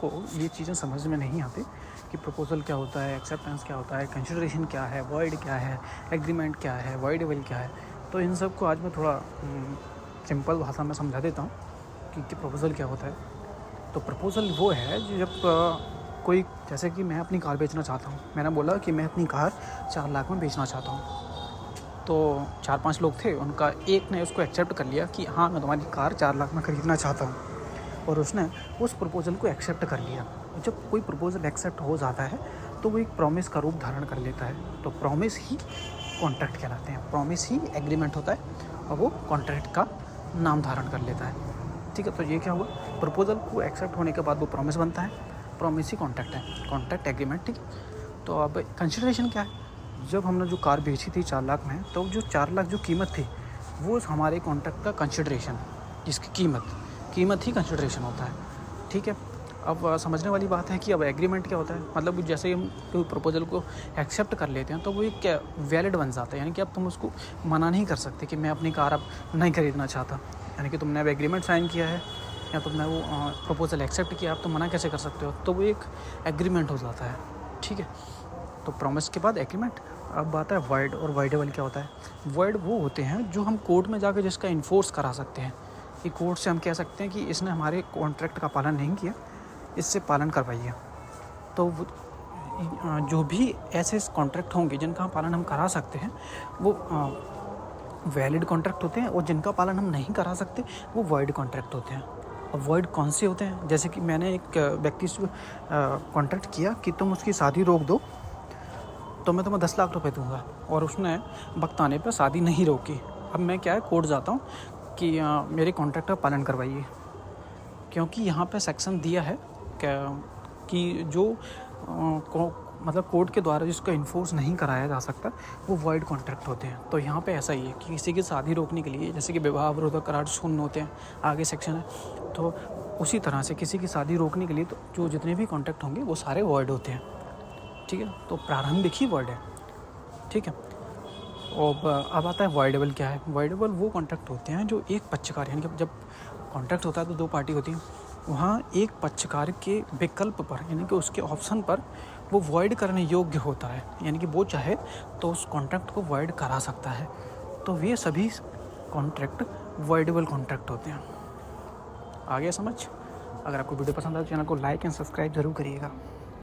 को ये चीज़ें समझ में नहीं आती कि प्रपोज़ल क्या होता है, एक्सेप्टेंस क्या होता है, कंसिडरेशन क्या है, वॉइड क्या है, एग्रीमेंट क्या है, वॉइडेबल क्या है। तो इन सब को आज मैं थोड़ा सिंपल भाषा में समझा देता हूँ कि प्रपोज़ल क्या होता है। तो प्रपोज़ल वो है जो जब कोई, जैसे कि मैं अपनी कार बेचना चाहता हूँ, मैंने बोला कि मैं अपनी कार 4 लाख में बेचना चाहता हूँ। तो 4-5 लोग थे, उनका एक ने उसको एक्सेप्ट कर लिया कि हाँ, मैं तुम्हारी कार 4 लाख में ख़रीदना चाहता हूँ, और उसने उस प्रपोज़ल को एक्सेप्ट कर लिया। जब कोई प्रपोज़ल एक्सेप्ट हो जाता है तो वो एक प्रॉमिस का रूप धारण कर लेता है। तो प्रॉमिस ही कॉन्ट्रैक्ट कहलाते हैं, प्रॉमिस ही एग्रीमेंट होता है और वो कॉन्ट्रैक्ट का नाम धारण कर लेता है। ठीक है, तो ये क्या हुआ, प्रपोज़ल को एक्सेप्ट होने के बाद वो प्रॉमिस बनता है, प्रॉमिस ही कॉन्ट्रैक्ट है, कॉन्ट्रैक्ट एग्रीमेंट। ठीक है, तो अब कंसिडरेशन क्या है, जब हमने जो कार बेची थी 4 लाख में, तो जो 4 लाख जो कीमत थी वो हमारे कॉन्ट्रैक्ट का कंसिडरेशन, जिसकी कीमत ही कंसिडरेशन होता है। ठीक है, अब समझने वाली बात है कि अब एग्रीमेंट क्या होता है। मतलब जैसे हम कोई प्रपोज़ल को एक्सेप्ट कर लेते हैं तो वो एक वैलिड बन जाता है, यानी कि अब तुम उसको मना नहीं कर सकते कि मैं अपनी कार अब नहीं खरीदना चाहता। यानी कि तुमने अब एग्रीमेंट साइन किया है या तुमने वो प्रपोज़ल एक्सेप्ट किया, अब तुम मना कैसे कर सकते हो, तो वो एक एग्रीमेंट हो जाता है। ठीक है, तो प्रॉमिस के बाद एग्रीमेंट। अब बात है वॉइड और वॉइडेबल क्या होता है। वॉइड वो होते हैं जो हम कोर्ट में जाकर जिसका इन्फोर्स करा सकते हैं, कि कोर्ट से हम कह सकते हैं कि इसने हमारे कॉन्ट्रैक्ट का पालन नहीं किया, इससे पालन करवाइए। तो जो भी ऐसे कॉन्ट्रैक्ट होंगे जिनका पालन हम करा सकते हैं वो वैलिड कॉन्ट्रैक्ट होते हैं, और जिनका पालन हम नहीं करा सकते वो वॉइड कॉन्ट्रैक्ट होते हैं। अब वॉइड कौन से होते हैं, जैसे कि मैंने एक व्यक्ति से कॉन्ट्रैक्ट किया कि तुम उसकी शादी रोक दो तो मैं तुम्हें 10 लाख रुपए दूंगा, और उसने वक्त आने पर शादी नहीं रोकी। अब मैं क्या है, कोर्ट जाता हूँ कि मेरे कॉन्ट्रैक्ट का पालन करवाइए, क्योंकि यहाँ पे सेक्शन दिया है कि जो मतलब कोर्ट के द्वारा जिसको इन्फोर्स नहीं कराया जा सकता वो वॉइड कॉन्ट्रैक्ट होते हैं। तो यहाँ पे ऐसा ही है कि किसी की शादी रोकने के लिए, जैसे कि विवाह विरोध करार शून्य होते हैं, आगे सेक्शन है, तो उसी तरह से किसी की शादी रोकने के लिए तो जो जितने भी कॉन्ट्रैक्ट होंगे वो सारे वॉइड होते हैं। ठीक है, तो प्रारंभिक ही वर्ड है। ठीक है, और अब आता है वॉइडेबल क्या है। वॉइडेबल वो कॉन्ट्रैक्ट होते हैं जो एक पक्षकार, यानी कि जब कॉन्ट्रैक्ट होता है तो 2 पार्टी होती हैं, वहाँ एक पक्षकार के विकल्प पर, यानी कि उसके ऑप्शन पर वो वॉइड करने योग्य होता है, यानी कि वो चाहे तो उस कॉन्ट्रैक्ट को वॉइड करा सकता है। तो ये सभी कॉन्ट्रैक्ट वॉइडेबल कॉन्ट्रैक्ट होते हैं। आगे समझ। अगर आपको वीडियो पसंद आए तो चैनल को लाइक एंड सब्सक्राइब ज़रूर करिएगा।